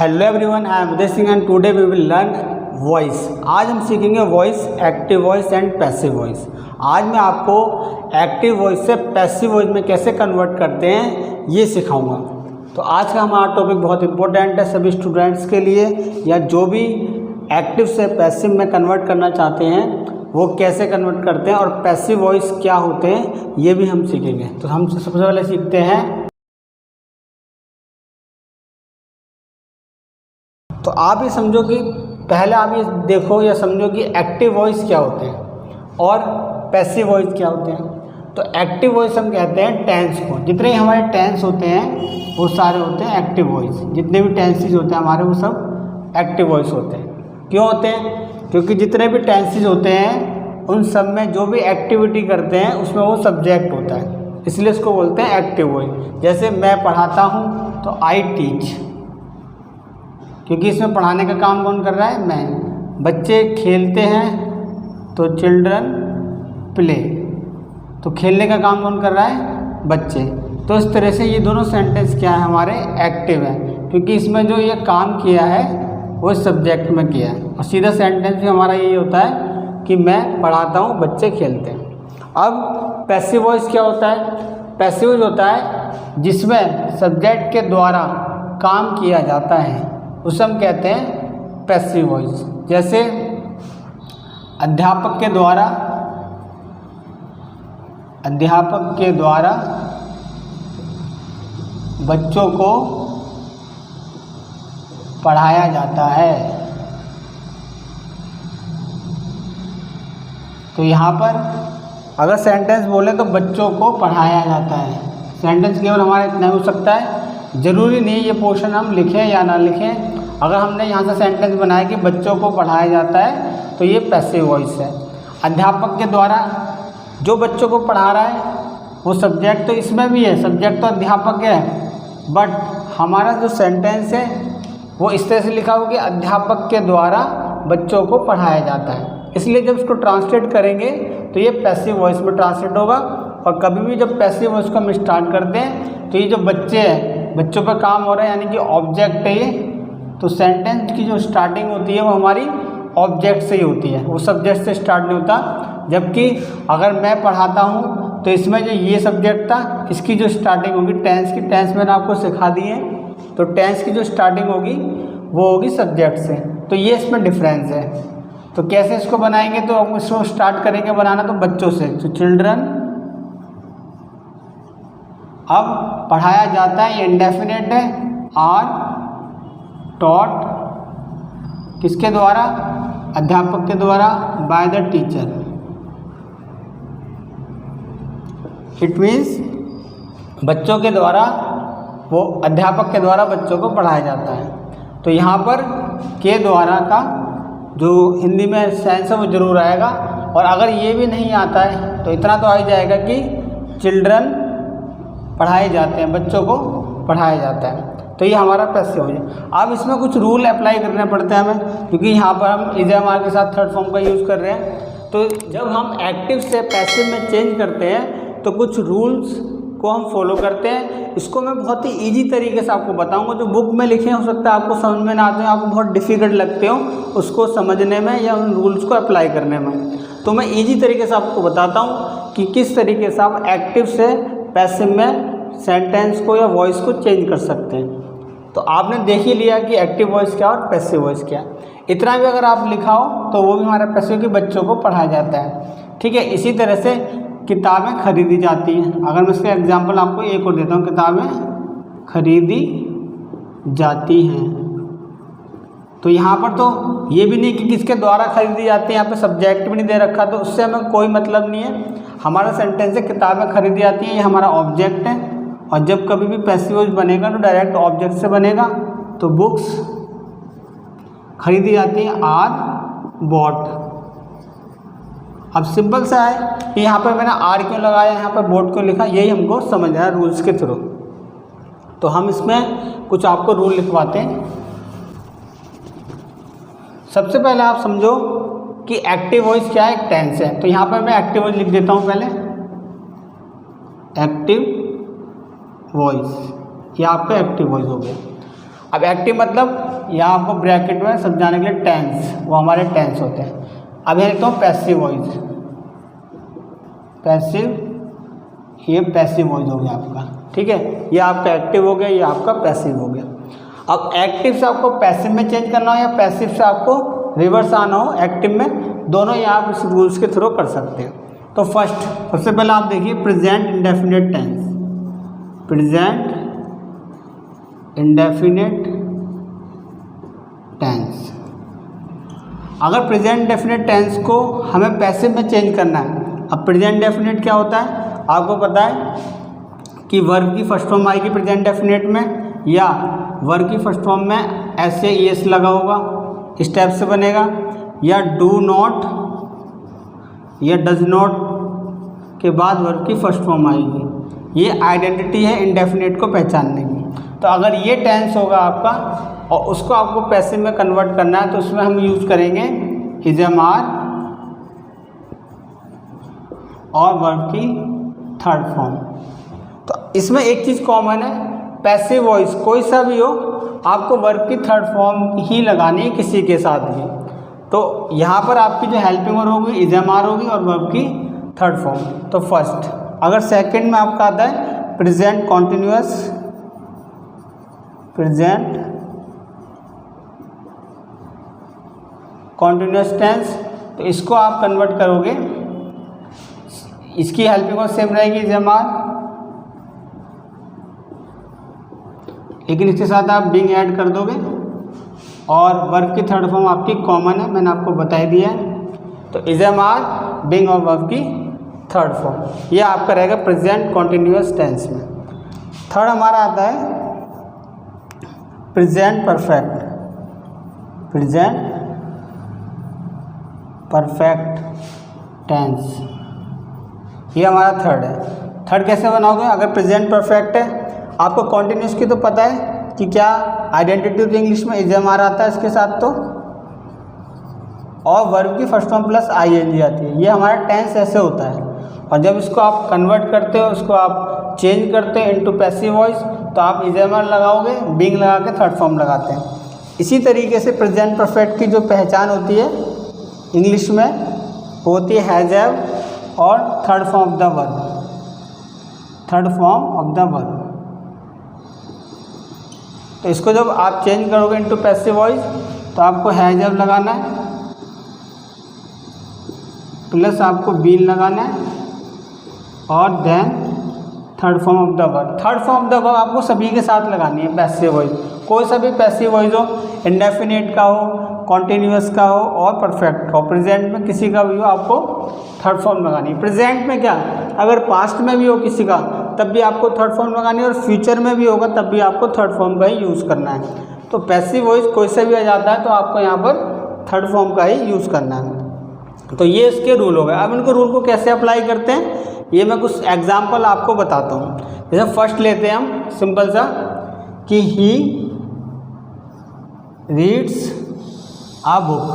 Hello everyone, I am Uday Singh and today we will learn voice. आज हम सीखेंगे voice, active voice and passive voice. आज मैं आपको एक्टिव वॉइस से पैसिव वॉइस में कैसे कन्वर्ट करते हैं ये सिखाऊंगा। तो आज का हमारा टॉपिक बहुत इंपॉर्टेंट है सभी स्टूडेंट्स के लिए, या जो भी एक्टिव से पैसिव में कन्वर्ट करना चाहते हैं वो कैसे कन्वर्ट करते हैं और पैसिव वॉइस क्या होते हैं ये भी हम सीखेंगे। तो हम सबसे पहले सीखते हैं। तो आप ये समझो कि पहले आप ये देखो या समझो कि एक्टिव वॉइस क्या होते हैं और पैसिव वॉइस क्या होते हैं। तो एक्टिव वॉइस हम कहते हैं टेंस को, जितने हमारे टेंस होते हैं वो सारे होते हैं एक्टिव वॉइस। जितने भी टेंसेस होते हैं हमारे वो सब एक्टिव वॉइस होते हैं। क्यों होते हैं? क्योंकि जितने भी टेंसेस होते हैं उन सब में जो भी एक्टिविटी करते हैं उसमें वो सब्जेक्ट होता है, इसलिए इसको बोलते हैं एक्टिव वॉइस। जैसे मैं पढ़ाता हूँ तो आई टीच, क्योंकि इसमें पढ़ाने का काम कौन कर रहा है? मैं। बच्चे खेलते हैं तो चिल्ड्रन प्ले, तो खेलने का काम कौन कर रहा है? बच्चे। तो इस तरह से ये दोनों सेंटेंस क्या है हमारे? एक्टिव है, क्योंकि इसमें जो ये काम किया है वो सब्जेक्ट में किया है। और सीधा सेंटेंस भी हमारा यही होता है कि मैं पढ़ाता हूँ, बच्चे खेलते हैं। अब पैसिव वॉइस क्या होता है? पैसिव वॉइस होता है जिसमें सब्जेक्ट के द्वारा काम किया जाता है, उसे हम कहते हैं पैसिव वॉइस। जैसे अध्यापक के द्वारा बच्चों को पढ़ाया जाता है। तो यहाँ पर अगर सेंटेंस बोले तो बच्चों को पढ़ाया जाता है। सेंटेंस केवल हमारा इतना हो सकता है, ज़रूरी नहीं ये पोर्शन हम लिखें या ना लिखें। अगर हमने यहाँ से सेंटेंस बनाया कि बच्चों को पढ़ाया जाता है तो ये पैसिव वॉइस है। अध्यापक के द्वारा जो बच्चों को पढ़ा रहा है वो सब्जेक्ट तो इसमें भी है, सब्जेक्ट तो अध्यापक है, बट हमारा जो सेंटेंस है वो इस तरह से लिखा हो कि अध्यापक के द्वारा बच्चों को पढ़ाया जाता है। इसलिए जब इसको ट्रांसलेट करेंगे तो ये पैसिव वॉइस में ट्रांसलेट होगा। और कभी भी जब पैसिव वॉइस को हम स्टार्ट करते हैं तो ये जो बच्चे हैं, बच्चों पर काम हो रहा है, यानी कि ऑब्जेक्ट है ये। तो सेंटेंस की जो स्टार्टिंग होती है वो हमारी ऑब्जेक्ट से ही होती है, वो सब्जेक्ट से स्टार्ट नहीं होता। जबकि अगर मैं पढ़ाता हूँ तो इसमें जो ये सब्जेक्ट था, इसकी जो स्टार्टिंग होगी टेंस की, टेंस मैंने आपको सिखा दी है, तो टेंस की जो स्टार्टिंग होगी वो होगी सब्जेक्ट से। तो ये इसमें डिफरेंस है। तो कैसे इसको बनाएंगे? तो हम इसको स्टार्ट करेंगे बनाना तो बच्चों से, तो चिल्ड्रन। अब पढ़ाया जाता है, ये इंडेफिनेट है, आर टॉट किसके द्वारा? अध्यापक के द्वारा, by the teacher. It means बच्चों के द्वारा, वो अध्यापक के द्वारा बच्चों को पढ़ाया जाता है। तो यहाँ पर के द्वारा का जो हिंदी में सेंस है वो जरूर आएगा। और अगर ये भी नहीं आता है तो इतना तो आ ही जाएगा कि चिल्ड्रन पढ़ाए जाते हैं, बच्चों को पढ़ाया जाता है। तो ये हमारा पैसिव है। अब इसमें कुछ रूल अप्लाई करने पड़ते हैं हमें, क्योंकि यहाँ पर हम इज एम आर के साथ थर्ड फॉर्म का यूज़ कर रहे हैं। तो जब हम एक्टिव से पैसिव में चेंज करते हैं तो कुछ रूल्स को हम फॉलो करते हैं। इसको मैं बहुत ही इजी तरीके से आपको बताऊंगा। जो बुक में लिखे हो सकता है आपको समझ में ना आते हो, आपको बहुत डिफ़िकल्ट लगते हो उसको समझने में या उन रूल्स को अप्लाई करने में। तो मैं इजी तरीके से आपको बताता हूँ कि किस तरीके से आप एक्टिव से पैसिव में सेंटेंस को या वॉइस को चेंज कर सकते हैं। तो आपने देख ही लिया कि एक्टिव वॉइस क्या और पैसिव वॉइस क्या। इतना भी अगर आप लिखाओ तो वो भी हमारा पैसिव कि बच्चों को पढ़ाया जाता है। ठीक है, इसी तरह से किताबें खरीदी जाती हैं। अगर मैं इसका एग्जांपल आपको एक और देता हूँ, किताबें खरीदी जाती हैं। तो यहाँ पर तो ये भी नहीं कि किसके द्वारा खरीदी जाती है, यहाँ पे सब्जेक्ट भी नहीं दे रखा, तो उससे हमें कोई मतलब नहीं है। हमारा सेंटेंस है किताबें खरीदी जाती हैं, ये हमारा ऑब्जेक्ट है। और जब कभी भी पैसिव वॉइस बनेगा तो डायरेक्ट ऑब्जेक्ट से बनेगा। तो बुक्स खरीदी जाती हैं, आर बॉट। अब सिंपल सा है कि यहाँ पर मैंने आर क्यों लगाया, यहाँ पर बोट क्यों लिखा, यही हमको समझना है रूल्स के थ्रू। तो हम इसमें कुछ आपको रूल लिखवाते हैं। सबसे पहले आप समझो कि एक्टिव वॉइस क्या है, एक टेंस है। तो यहाँ पर मैं एक्टिव वॉइस लिख देता हूँ पहले, एक्टिव वॉइस, ये आपका एक्टिव वॉइस हो गया। अब एक्टिव मतलब यहाँ आपको ब्रैकेट में समझाने के लिए टेंस, वो हमारे टेंस होते हैं। अब यहाँ लिखता हूँ पैसिव वॉइस, पैसिव, ये पैसिव वॉइस हो गया आपका, ठीक है। ये आपका एक्टिव हो गया, ये आपका पैसिव हो गया। अब एक्टिव से आपको पैसिव में चेंज करना हो या पैसिव से आपको रिवर्स आना हो एक्टिव में, दोनों ये आप इस रूल्स के थ्रू कर सकते हैं। तो फर्स्ट, सबसे पहले आप देखिए present indefinite tense, present indefinite tense. अगर प्रेजेंट इंडेफिनिट टेंस को हमें पैसिव में चेंज करना है, अब प्रेजेंट इंडेफिनिट क्या होता है आपको पता है कि वर्ब की फर्स्ट फॉर्म आएगी प्रेजेंट इंडेफिनिट में, या वर्ब की फर्स्ट फॉर्म में ऐसे ईएस लगा होगा, स्टेप से बनेगा, या डू नॉट या डज नॉट के बाद वर्ब की फर्स्ट फॉर्म आएगी। ये आइडेंटिटी है इंडेफिनिट को पहचानने की। तो अगर ये टेंस होगा आपका और उसको आपको पैसिव में कन्वर्ट करना है, तो उसमें हम यूज करेंगे इज एम आर और वर्ब की थर्ड फॉर्म। तो इसमें एक चीज़ कॉमन है, पैसिव वॉइस कोई सा भी हो आपको वर्ब की थर्ड फॉर्म ही लगानी है किसी के साथ भी। तो यहाँ पर आपकी जो हेल्पिंग वर्ब होगी इज एम आर होगी और वर्ब की थर्ड फॉर्म। तो फर्स्ट, अगर सेकंड में आपका आता है present continuous, present continuous tense, तो इसको आप कन्वर्ट करोगे, इसकी हेल्पिंग वर्ब सेम रहेगी इज एम आर, लेकिन इसके साथ आप बिंग ऐड कर दोगे और वर्ब की थर्ड फॉर्म आपकी कॉमन है, मैंने आपको बता ही दिया है। तो इज एम आर बिंग और वर्ब की थर्ड फॉर्म, ये आपका रहेगा प्रेजेंट कॉन्टिन्यूअस टेंस में। थर्ड हमारा आता है present perfect, present perfect tense, ये हमारा थर्ड है। थर्ड कैसे बनाओगे? अगर प्रेजेंट परफेक्ट है, आपको कॉन्टिन्यूस की तो पता है कि क्या आइडेंटिटी तो इंग्लिश में इज एम आर आता है इसके साथ, तो और वर्ब की first form plus I N G आती है। ये हमारा टेंस ऐसे होता है। और जब इसको आप कन्वर्ट करते हो, उसको आप चेंज करते हो इनटू पैसिव वॉइस, तो आप इज एम आर लगाओगे, बिंग लगा के थर्ड फॉर्म लगाते हैं। इसी तरीके से प्रेजेंट परफेक्ट की जो पहचान होती है इंग्लिश में वो होती है हैज़ हैव और third form of the verb, third form of the verb. तो इसको जब आप चेंज करोगे इनटू पैसिव वॉइस, तो आपको हैज़ हैव लगाना है प्लस आपको बीन लगाना है और then third form of the verb. Third form of the verb आपको सभी के साथ लगानी है पैसिव वॉइस, कोई सा भी पैसिव वॉइस हो, इंडेफिनिट का हो, कॉन्टिन्यूअस का हो और परफेक्ट का हो, प्रेजेंट में किसी का भी हो, आपको थर्ड फॉर्म लगानी है। प्रेजेंट में क्या, अगर पास्ट में भी हो किसी का तब भी आपको थर्ड फॉर्म लगानी है, और फ्यूचर में भी होगा तब भी आपको थर्ड फॉर्म का ही यूज़ करना है। तो पैसिव वॉइस कोई सा भी आ जाता है तो आपको यहाँ पर थर्ड फॉर्म का ही यूज़ करना है। तो ये इसके रूल हो गए। अब इनको रूल को कैसे अप्लाई करते हैं ये मैं कुछ एग्जाम्पल आपको बताता हूँ। जैसे फर्स्ट लेते हैं हम सिंपल सा कि ही रीड्स आ बुक,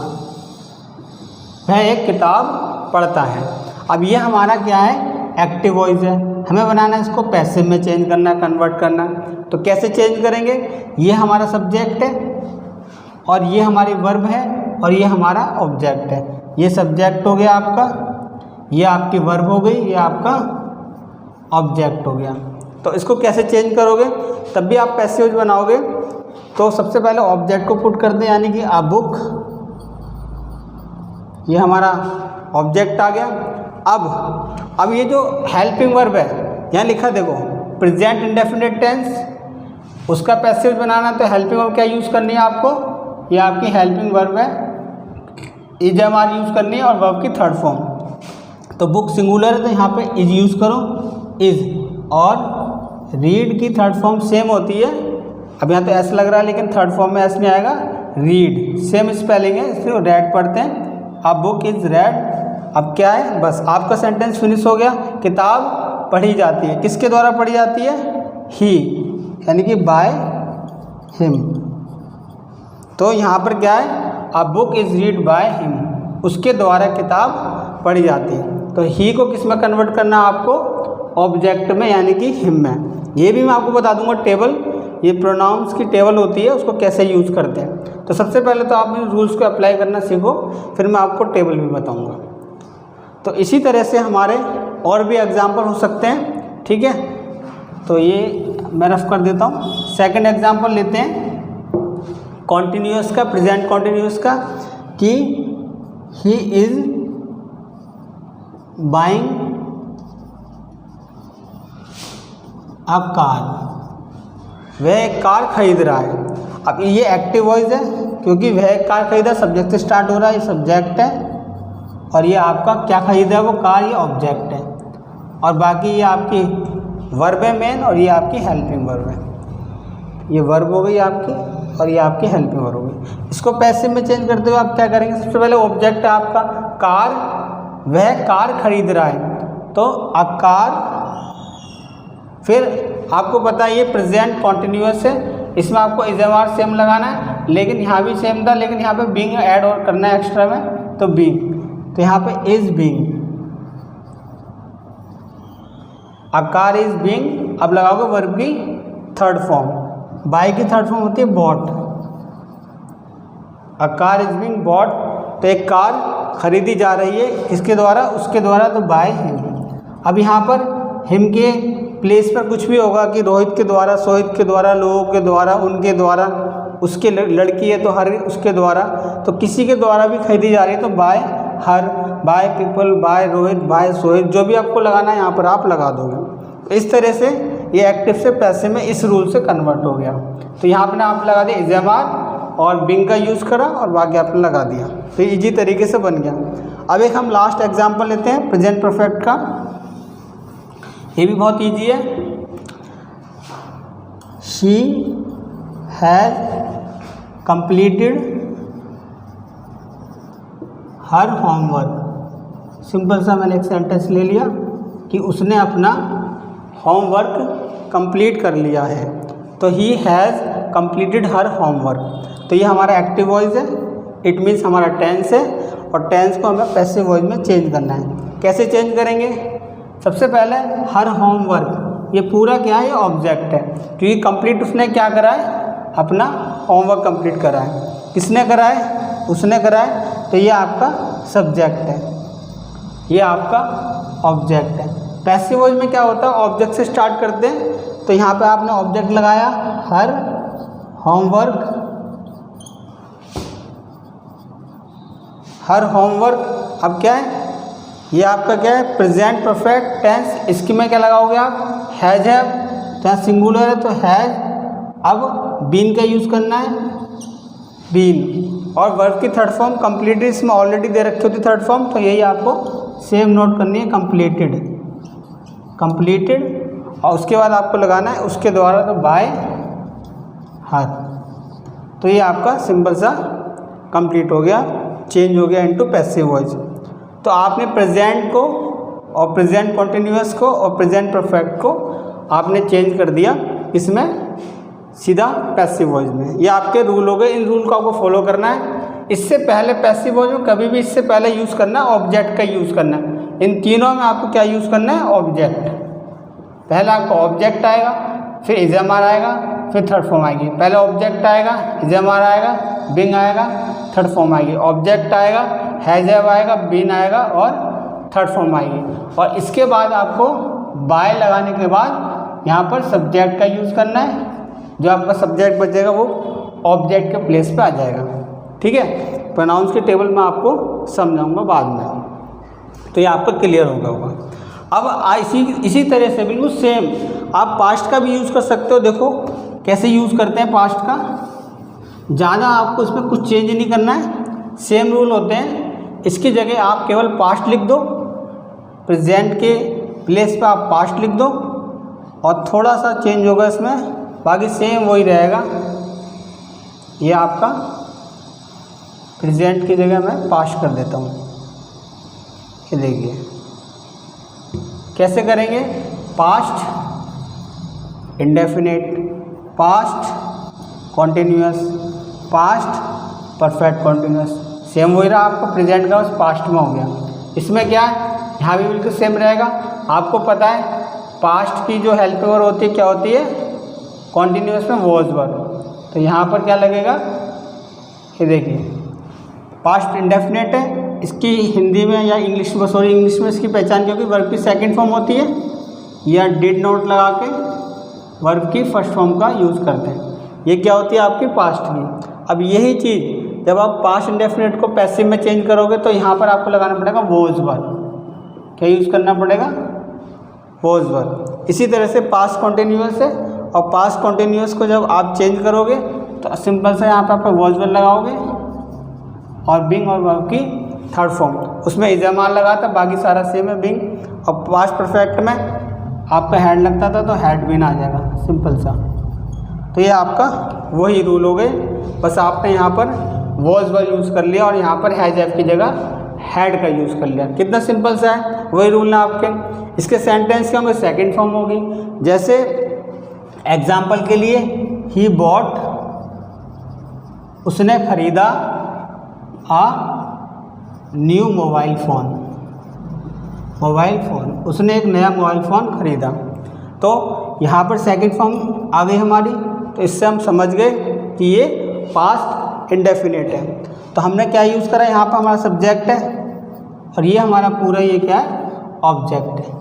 वह एक किताब पढ़ता है। अब ये हमारा क्या है, एक्टिव वॉइस है, हमें बनाना है इसको पैसिव में चेंज करना है, कन्वर्ट करना है। तो कैसे चेंज करेंगे, ये हमारा सब्जेक्ट है और ये हमारी वर्ब है और ये हमारा ऑब्जेक्ट है। ये सब्जेक्ट हो गया आपका, ये आपकी वर्ब हो गई, ये आपका ऑब्जेक्ट हो गया। तो इसको कैसे चेंज करोगे, तब भी आप पैसिव बनाओगे। तो सबसे पहले ऑब्जेक्ट को पुट कर दें, यानी कि आ बुक, ये हमारा ऑब्जेक्ट आ गया। अब ये जो हेल्पिंग वर्ब है यहाँ लिखा देखो, प्रेजेंट इंडेफिनिट टेंस, उसका पैसिव बनाना तो हेल्पिंग वर्ब क्या यूज़ करनी है आपको, ये आपकी हेल्पिंग वर्ब है, इज एम आर यूज़ करनी है और वर्ब की थर्ड फॉर्म। तो बुक सिंगुलर है तो यहाँ पे इज यूज़ करो, इज, और रीड की थर्ड फॉर्म सेम होती है। अब यहाँ तो एस लग रहा है लेकिन थर्ड फॉर्म में एस नहीं आएगा, रीड, सेम स्पेलिंग है, इसलिए रेड पढ़ते हैं। अब बुक इज रेड। अब क्या है, बस आपका सेंटेंस फिनिश हो गया। किताब पढ़ी जाती है, किसके द्वारा पढ़ी जाती है, ही, यानी कि बाय हिम। तो यहाँ पर क्या है, a book is read by him, उसके द्वारा किताब पढ़ी जाती है। तो ही को किस में कन्वर्ट करना है आपको, ऑब्जेक्ट में, यानी कि हिम में। ये भी मैं आपको बता दूंगा टेबल ये प्रोनाउंस की टेबल होती है उसको कैसे यूज़ करते हैं। तो सबसे पहले तो आप इन रूल्स को अप्लाई करना सीखो, फिर मैं आपको टेबल भी बताऊंगा। तो इसी तरह से हमारे और भी एग्जाम्पल हो सकते हैं, ठीक है। तो ये मैं रफ कर देता हूँ। सेकंड एग्जाम्पल लेते हैं कॉन्टिन्यूअस का, प्रेजेंट कॉन्टिन्यूअस का, कि he is buying a car, वह एक कार खरीद रहा है। अब ये एक्टिव वॉइस है क्योंकि वह एक कार खरीदा, सब्जेक्ट से स्टार्ट हो रहा है, ये सब्जेक्ट है, और ये आपका क्या खरीदा है वो कार, ये ऑब्जेक्ट है, और बाकी ये आपकी वर्ब है मेन, और ये आपकी हेल्पिंग वर्ब है। ये वर्ब हो गई आपकी और ये आपकी हेल्पिंग वर्ब हो गई। इसको पैसिव में चेंज करते हुए आप क्या करेंगे, सबसे पहले ऑब्जेक्ट है आपका कार, वह कार खरीद रहा है, तो अ कार, फिर आपको पता है ये प्रेजेंट कॉन्टिन्यूअस है, इसमें आपको इज़ सेम लगाना है, लेकिन यहाँ भी सेम था, लेकिन यहाँ पे बीइंग ऐड और करना है एक्स्ट्रा में, तो बीइंग, तो यहाँ पे is being, a car is being. अब लगाओगे वर्ब की थर्ड फॉर्म, बाय की थर्ड फॉर्म होती है bought, a car is being bought, तो एक कार खरीदी जा रही है, किसके द्वारा, उसके द्वारा, तो बाय हिम। अब यहाँ पर हिम के प्लेस पर कुछ भी होगा कि रोहित के द्वारा, सोहित के द्वारा, लोगों के द्वारा, उनके द्वारा, उसके लड़की है तो हर उसके द्वारा, तो किसी के द्वारा भी खरीदी जा रही है तो by her, by people, by Rohit, by Sohit, जो भी आपको लगाना है यहाँ पर आप लगा दोगे। इस तरह से ये एक्टिव से पैसिव में इस रूल से कन्वर्ट हो गया। तो यहाँ पर आप लगा दिया इज़ और बिंग का यूज़ करा और बाकी आपने लगा दिया, तो ईजी तरीके से बन गया। अब एक हम लास्ट एग्जाम्पल लेते हैं प्रेजेंट परफेक्ट का, ये भी बहुत ईजी है। She has completed her homework, simple सा मैंने एक सेंटेंस ले लिया कि उसने अपना होमवर्क कंप्लीट कर लिया है, तो he has completed her homework, तो ये हमारा एक्टिव वॉइस है, इट मीन्स हमारा टेंस है, और टेंस को हमें पैसिव वॉइस में चेंज करना है। कैसे चेंज करेंगे, सबसे पहले हर होमवर्क, ये पूरा क्या है, ये ऑब्जेक्ट है, क्योंकि कंप्लीट उसने क्या करा है, अपना होमवर्क कंप्लीट करा है। किसने करा है, उसने करा है, तो ये आपका सब्जेक्ट है, ये आपका ऑब्जेक्ट है। पैसिव वॉइस में क्या होता है, ऑब्जेक्ट से स्टार्ट करते हैं, तो यहाँ पे आपने ऑब्जेक्ट लगाया हर होमवर्क, हर होमवर्क। अब क्या है, ये आपका क्या है, प्रेजेंट परफेक्ट टेंस, इसकी में क्या लगाओगे आप, हैज़ है, तो यहाँ सिंगुलर है तो हैज़। अब बीन का यूज़ करना है, बीन, और वर्ब की थर्ड फॉर्म कंप्लीटेड, इसमें ऑलरेडी दे रखी होती थर्ड फॉर्म, तो यही आपको सेम नोट करनी है, कंप्लीटेड, कंप्लीटेड, और उसके बाद आपको लगाना है उसके द्वारा, तो बाय हर, तो ये आपका सिंपल सा कंप्लीट हो गया, चेंज हो गया इनटू पैसिव वॉइस। तो आपने प्रेजेंट को और प्रेजेंट कॉन्टिन्यूअस को और प्रेजेंट परफेक्ट को आपने चेंज कर दिया इसमें सीधा पैसिव वॉइस में। ये आपके रूल हो गए, इन रूल को आपको फॉलो करना है। इससे पहले पैसिव वॉइस में कभी भी इससे पहले यूज़ करना है ऑब्जेक्ट का यूज़ करना है। इन तीनों में आपको क्या यूज़ करना है, ऑब्जेक्ट। पहले आपको ऑब्जेक्ट आएगा, फिर इज़ आएगा, फिर थर्ड फॉर्म आएगी। पहले ऑब्जेक्ट आएगा, इज़ आएगा, बिंग आएगा, थर्ड फॉर्म आएगी। ऑब्जेक्ट आएगा, हैज़ आएगा, बीन आएगा और थर्ड फॉर्म आएगी। और इसके बाद आपको बाय लगाने के बाद यहाँ पर सब्जेक्ट का यूज़ करना है। जो आपका सब्जेक्ट बचेगा वो ऑब्जेक्ट के प्लेस पे आ जाएगा। ठीक है, प्रोनाउंस के टेबल में आपको समझाऊंगा बाद में, तो ये आपका क्लियर होगा। अब इसी तरह से बिल्कुल सेम आप पास्ट का भी यूज़ कर सकते हो। देखो कैसे यूज़ करते हैं पास्ट का, ज़्यादा आपको इसमें कुछ चेंज नहीं करना है, सेम रूल होते हैं। इसकी जगह आप केवल पास्ट लिख दो, प्रेजेंट के प्लेस पे आप पास्ट लिख दो और थोड़ा सा चेंज होगा इसमें, बाकी सेम वही रहेगा। ये आपका प्रेजेंट की जगह मैं पास्ट कर देता हूँ। ये देखिए कैसे करेंगे, past indefinite, past continuous, past perfect continuous, same वही रहा आपका प्रेजेंट का, बस पास्ट में हो गया। इसमें क्या है, यहाँ भी बिल्कुल सेम रहेगा। आपको पता है पास्ट की जो हेल्पिंग वर्ब होती है क्या होती है, कॉन्टिन्यूस में वॉज वर्ब, तो यहाँ पर क्या लगेगा, ये देखिए पास्ट इंडेफिनेट है, इसकी हिंदी में या इंग्लिश में इसकी पहचान क्या होगी, वर्ब की सेकंड फॉर्म होती है या डिड नॉट लगा के वर्ब की फर्स्ट फॉर्म का यूज़ करते हैं। ये क्या होती है आपकी पास्ट की। अब यही चीज़ जब आप पास्ट इंडेफिनेट को पैसिव में चेंज करोगे तो यहाँ पर आपको लगाना पड़ेगा वॉज वर्ब। क्या यूज़ करना पड़ेगा, वॉज वर्ब। इसी तरह से पास्ट कॉन्टिन्यूअस है, और पास्ट कॉन्टिन्यूअस को जब आप चेंज करोगे तो सिंपल से यहाँ पर आप वॉज वर्ब लगाओगे और बिंग और वर्ब की थर्ड फॉर्म, उसमें इजामाल लगा था, बाकी सारा सेम है बिंग। और पास्ट परफेक्ट में आपका हैड लगता था तो हैड बिन आ जाएगा, सिंपल सा। तो ये आपका वही रूल हो गए, बस आपने यहाँ पर वॉज वर्ब यूज़ कर लिया और यहाँ पर हैज हैव की जगह हैड का यूज़ कर लिया। कितना सिंपल सा है, वही रूल ना आपके। इसके सेंटेंस क्या होंगे, सेकंड फॉर्म होगी। जैसे एग्जाम्पल के लिए ही बॉट, उसने खरीदा आ न्यू मोबाइल फ़ोन, उसने एक नया मोबाइल फ़ोन खरीदा। तो यहाँ पर सेकंड फॉर्म आ गई हमारी, तो इससे हम समझ गए कि ये पास्ट इंडेफिनेट है। तो हमने क्या यूज़ करा, यहाँ पर हमारा सब्जेक्ट है और ये हमारा पूरा ये क्या है, ऑब्जेक्ट है।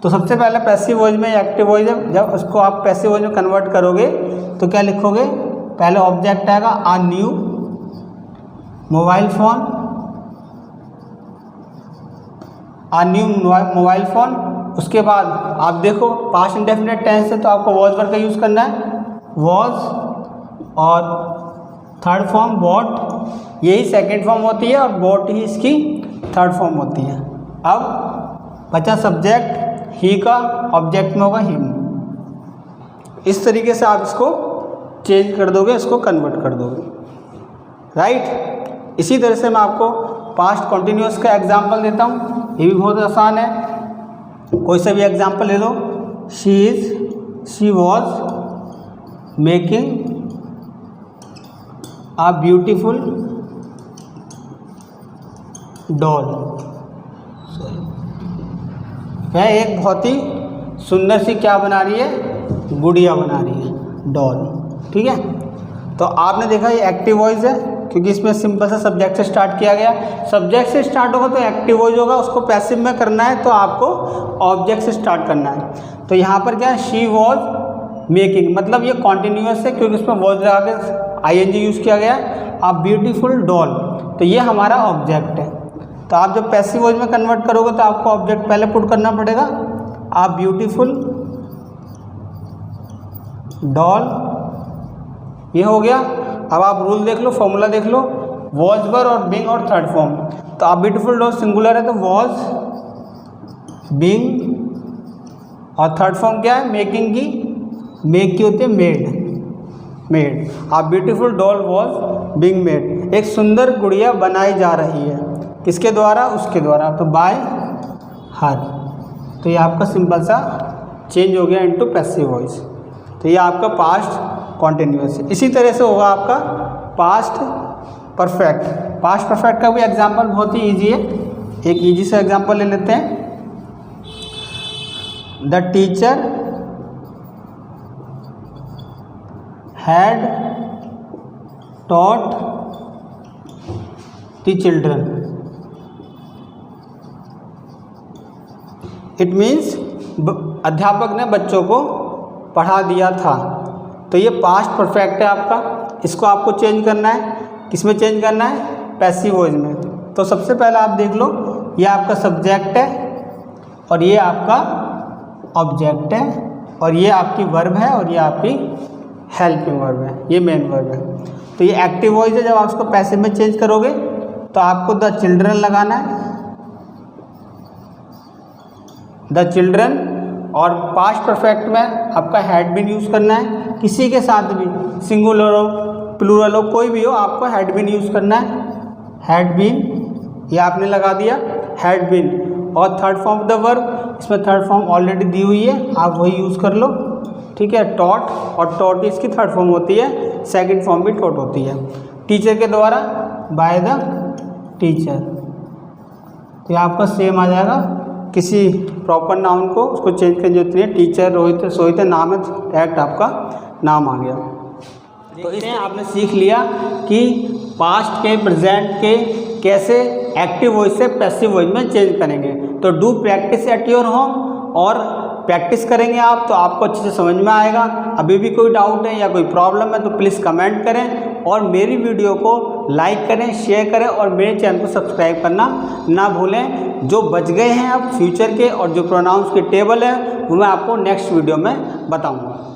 तो सबसे पहले पैसिव वॉइस में एक्टिव वॉइस है, जब उसको आप पैसिव वॉइस में कन्वर्ट करोगे तो क्या लिखोगे, पहले ऑब्जेक्ट आएगा आ न्यू मोबाइल फ़ोन, आ न्यू मोबाइल फ़ोन। उसके बाद आप देखो पास्ट इंडेफिनेट टेंस है तो आपको वॉज वर्ब का यूज़ करना है, वॉज, और थर्ड फॉर्म बॉट, यही सेकंड फॉर्म होती है और बॉट ही इसकी थर्ड फॉर्म होती है। अब बचा सब्जेक्ट, ही का ऑब्जेक्ट में होगा हिम। इस तरीके से आप इसको चेंज कर दोगे, इसको कन्वर्ट कर दोगे, राइट। इसी तरह से मैं आपको पास्ट कॉन्टिन्यूअस का एग्जांपल देता हूँ, ये भी बहुत आसान है। कोई सा भी एग्जांपल ले लो, she was making a beautiful doll, वह एक बहुत ही सुंदर सी क्या बना रही है, गुड़िया बना रही है, डॉल। ठीक है, तो आपने देखा ये एक्टिव वॉइस है क्योंकि इसमें सिंपल सा सब्जेक्ट से स्टार्ट किया गया। सब्जेक्ट से स्टार्ट होगा तो एक्टिव वॉइस होगा, उसको पैसिव में करना है तो आपको ऑब्जेक्ट से स्टार्ट करना है। तो यहाँ पर क्या है, शी वॉज मेकिंग, मतलब ये कॉन्टिन्यूअस है क्योंकि इसमें वॉज लगा के आईएनजी यूज़ किया गया है। अ ब्यूटीफुल डॉल, तो ये हमारा ऑब्जेक्ट है। तो आप जब पैसिव वॉइस में कन्वर्ट करोगे तो आपको ऑब्जेक्ट पहले पुट करना पड़ेगा, अ ब्यूटीफुल डॉल, ये हो गया। अब आप रूल देख लो, फॉर्मूला देख लो, वॉज वर्ब और बिंग और थर्ड फॉर्म। तो आप ब्यूटीफुल डॉल सिंगुलर है तो वॉज, बिंग, और थर्ड फॉर्म क्या है, मेकिंग की, मेक की होती है मेड, आप beautiful doll was being made, एक सुंदर गुड़िया बनाई जा रही है, किसके द्वारा, उसके द्वारा, तो बाय हर। तो ये आपका सिंपल सा चेंज हो गया इनटू पैसिव वॉइस। तो ये आपका पास्ट कॉन्टिन्यूअस है। इसी तरह से होगा आपका पास्ट परफेक्ट। पास्ट परफेक्ट का भी एग्जांपल बहुत ही इजी है, एक इजी सा एग्जांपल ले लेते हैं। The teacher had taught the children, it means अध्यापक ने बच्चों को पढ़ा दिया था। तो ये पास्ट परफेक्ट है आपका, इसको आपको चेंज करना है, किसमें चेंज करना है, पैसिव वॉइस में। तो सबसे पहले आप देख लो, ये आपका सब्जेक्ट है और ये आपका ऑब्जेक्ट है और ये आपकी वर्ब है और ये आपकी हेल्पिंग वर्ब है, ये मेन वर्ब है। तो ये एक्टिव वॉइस है, जब आप उसको पैसिव में चेंज करोगे तो आपको द चिल्ड्रन लगाना है, द चिल्ड्रन, और पास्ट परफेक्ट में आपका हैड बीन यूज़ करना है, किसी के साथ भी, सिंगुलर हो प्लूरल हो कोई भी हो, आपको हैड बीन यूज़ करना है, हैड बीन, ये आपने लगा दिया हैड बीन। और third form of the verb, इसमें थर्ड फॉर्म ऑलरेडी दी हुई है, आप वही यूज़ कर लो, ठीक है, टॉट, और टॉट इसकी थर्ड फॉर्म होती है, सेकंड फॉर्म भी टॉट होती है, टीचर के द्वारा, बाय द टीचर। तो ये आपका सेम आ जाएगा, किसी प्रॉपर नाउन को उसको चेंज करने की जरूरत नहीं है, टीचर, रोहित, सोहित नाम है, डायरेक्ट आपका नाम आ गया। तो इसमें आपने सीख लिया कि पास्ट के प्रेजेंट के कैसे एक्टिव वॉइस से पैसिव वॉइस में चेंज करेंगे। तो do practice at your home, और प्रैक्टिस करेंगे आप तो आपको अच्छे से समझ में आएगा। अभी भी कोई डाउट है या कोई प्रॉब्लम है तो प्लीज़ कमेंट करें, और मेरी वीडियो को लाइक करें, शेयर करें, और मेरे चैनल को सब्सक्राइब करना ना भूलें। जो बच गए हैं अब फ्यूचर के और जो प्रोनाउंस के टेबल है वो मैं आपको नेक्स्ट वीडियो में बताऊँगा।